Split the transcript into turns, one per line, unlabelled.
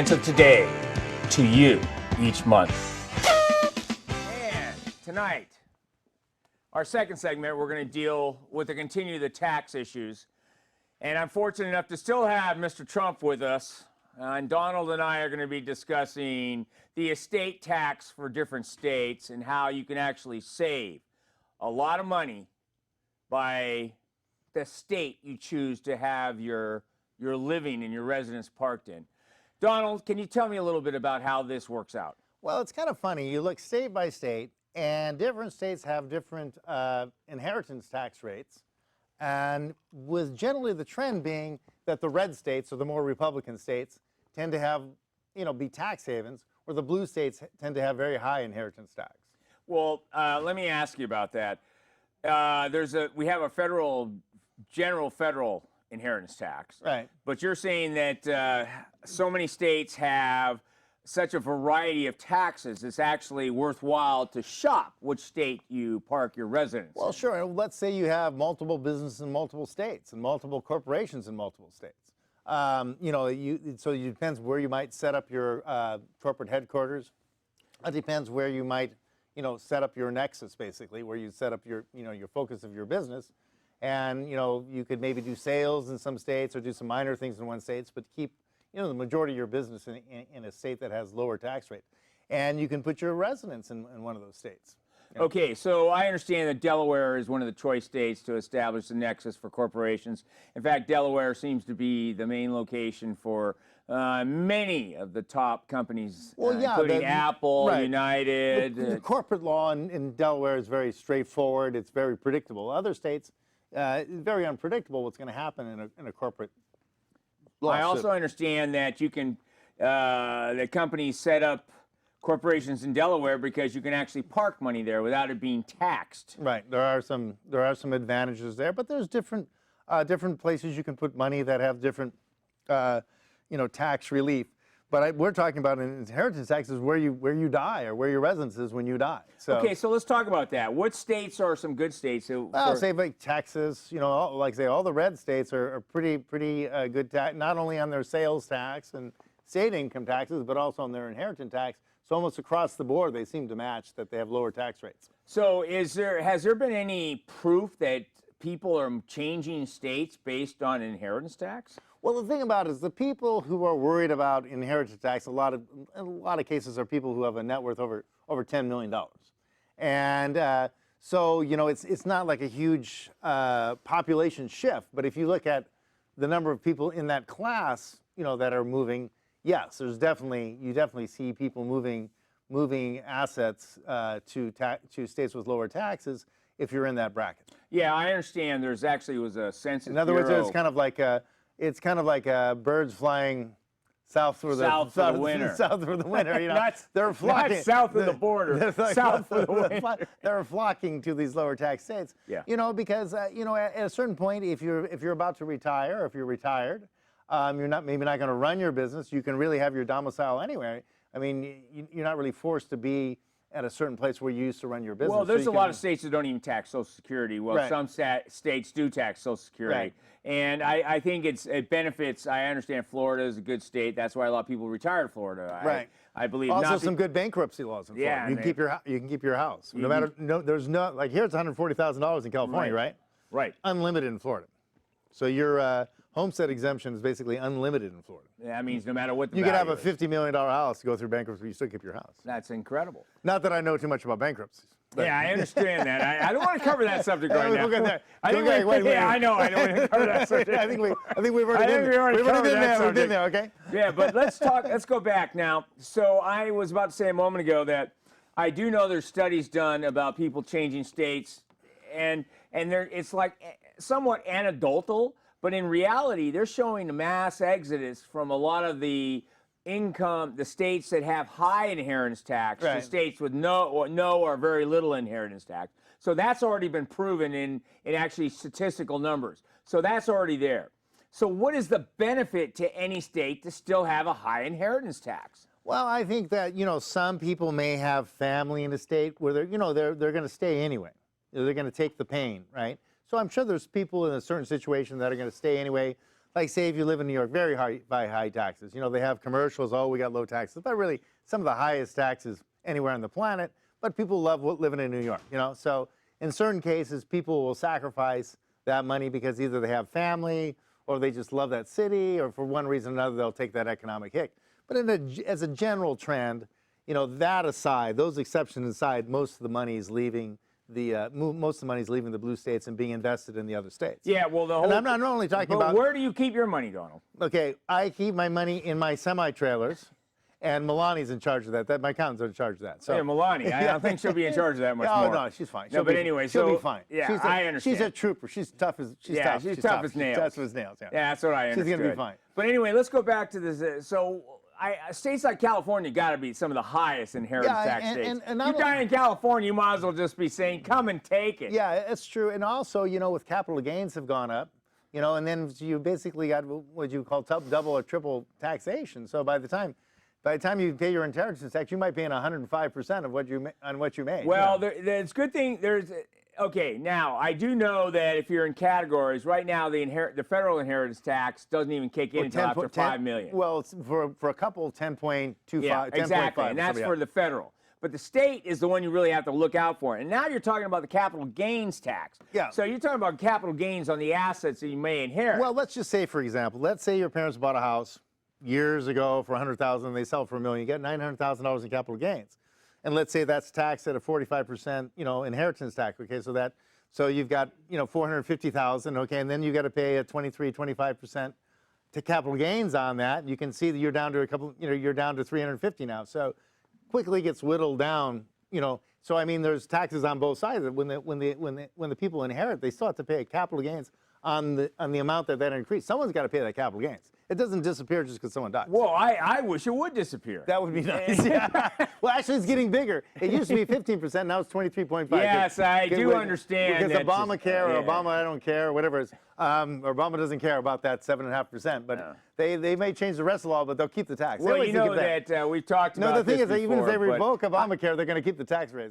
Of today to you each month. And tonight, our second segment, we're going to deal with the continue the tax issues. And I'm fortunate enough to still have Mr. Trump with us. And Donald and I are going to be discussing the estate tax for different states and how you can actually save a lot of money by the state you choose to have your living and your residence parked in. Donald, can you tell me a little bit about how this works out?
Well, it's kind of funny. You look state by state, and different states have different inheritance tax rates. And with generally the trend being that the red states, or the more Republican states, tend to have, be tax havens, where the blue states tend to have very high inheritance tax.
Well, let me ask you about that. We have a general federal inheritance tax.
Right.
But you're saying that so many states have such a variety of taxes, it's actually worthwhile to shop which state you park your residence
Well,
in.
sure. Let's say you have multiple businesses in multiple states and multiple corporations in multiple states. So it depends where you might set up your corporate headquarters. It depends where you might, set up your nexus, basically, where you set up your, your focus of your business. And, you could maybe do sales in some states or do some minor things in one state, but keep, the majority of your business in a state that has lower tax rate. And you can put your residence in one of those states.
Okay, so I understand that Delaware is one of the choice states to establish the nexus for corporations. In fact, Delaware seems to be the main location for many of the top companies, including Apple,
right.
United.
The corporate law in Delaware is very straightforward. It's very predictable. Other states, it's very unpredictable what's going to happen in a corporate lawsuit.
I also understand that you can, that companies set up corporations in Delaware because you can actually park money there without it being taxed.
Right. There are some advantages there, but there's different places you can put money that have different tax relief. But we're talking about an inheritance tax is where you die or where your residence is when you die. So,
okay, so let's talk about that. What states are some good states?
I'll say like Texas. Like say all the red states are pretty good tax, not only on their sales tax and state income taxes, but also on their inheritance tax. So almost across the board, they seem to match that they have lower tax rates.
So has there been any proof that people are changing states based on inheritance tax?
Well, the thing about it is the people who are worried about inheritance tax, in a lot of cases are people who have a net worth over $10 million. And so, it's not like a huge population shift. But if you look at the number of people in that class, that are moving, yes, you definitely see people moving assets to states with lower taxes if you're in that bracket.
Yeah, I understand. There's actually was a census
In other words, it's kind of like birds flying south for the
winter.
South for the winter, they're flocking.
Not south of the border. South for the winter.
They're flocking to these lower tax states.
Yeah.
Because at a certain point, if you're about to retire, or if you're retired, you're maybe not going to run your business. You can really have your domicile anywhere. I mean, you're not really forced to be at a certain place where you used to run your business.
Well, there's a lot of states that don't even tax Social Security. Well,
right.
Some states do tax Social Security.
Right.
And I think it benefits. I understand Florida is a good state. That's why a lot of people retire to Florida.
Right.
I believe.
Also, some good bankruptcy laws in Florida.
Yeah,
you can keep your house. No matter there's no like here it's $140,000 in California, right?
Right.
Unlimited in Florida. So your homestead exemption is basically unlimited in Florida.
Yeah, that means no matter what the
you could have a
value is.
$50 million house, go through bankruptcy, you still keep your house.
That's incredible.
Not that I know too much about bankruptcies. But.
Yeah, I understand that. I don't want to cover that subject right now.
We'll get there.
I think I know. I don't want to cover that subject.
I think we've already been there. We've been there. Okay.
Yeah, but let's go back now. So I was about to say a moment ago that I do know there's studies done about people changing states, and it's like somewhat anecdotal, but in reality, they're showing a mass exodus from a lot of the states that have high inheritance tax
right.
to states with no or very little inheritance tax. So that's already been proven in actually statistical numbers. So that's already there. So what is the benefit to any state to still have a high inheritance tax?
Well, I think that, some people may have family in a state where they're going to stay anyway. They're going to take the pain, right? So I'm sure there's people in a certain situation that are going to stay anyway. like say if you live in New York, very high taxes. You know, they have commercials, oh, we got low taxes, but really some of the highest taxes anywhere on the planet, but people love living in New York, you know? So in certain cases, people will sacrifice that money because either they have family or they just love that city, or for one reason or another, they'll take that economic hit. But as a general trend, you know, that aside, those exceptions aside, most of the money is leaving the blue states and being invested in the other states.
Yeah, well, the whole.
And I'm not only talking about.
Where do you keep your money, Donald?
Okay, I keep my money in my semi-trailers, and Melania's in charge of that. My accountant's in charge of that. So.
Yeah, Melania. I don't think she'll be in charge of that much more.
No, she's fine.
No, but anyway,
she'll be fine.
Yeah, I understand.
She's a trooper. She's tough as she's tough.
She's tough as nails.
Tough as nails. Yeah.
Yeah, that's what I understood.
She's gonna be fine.
But anyway, let's go back to this. So, states like California got to be some of the highest inheritance tax states. And you die in California, you might as well just be saying, "Come and take it."
Yeah, it's true. And also, you know, with capital gains have gone up, you know, and then you basically got what you call double or triple taxation. So by the time you pay your inheritance tax, you might pay 105% of what you made.
Well, it's a good thing. Okay, now I do know that if you're in categories right now, the federal inheritance tax doesn't even kick in until after $5 million.
Well, it's for a couple, 10.25.
Yeah, exactly, and that's for the federal. But the state is the one you really have to look out for. And now you're talking about the capital gains tax.
Yeah.
So you're talking about capital gains on the assets that you may inherit.
Well, let's just say, for example, let's say your parents bought a house years ago for $100,000, and they sell it for $1 million. You get $900,000 in capital gains. And let's say that's taxed at a 45%, you know, inheritance tax. Okay, so you've got, you know, $450,000. Okay, and then you got to pay a 25% to capital gains on that. You can see that you're down to you're down to 350 now. So quickly gets whittled down. You know, so I mean, there's taxes on both sides. When the people inherit, they still have to pay capital gains on the amount that increased. Someone's got to pay that capital gains. It doesn't disappear just because someone dies.
Well, I wish it would disappear.
That would be nice. Yeah. Well, actually, it's getting bigger. It used to be 15%. Now it's 23.5%.
Yes, I do understand.
Because Obamacare or Obama, I don't care, whatever it is. Obama doesn't care about that 7.5%. But they may change the rest of the law, but they'll keep the tax.
Well, you know that we've talked about
the thing
this
is that even if
before,
they revoke Obamacare, they're going to keep the tax raise.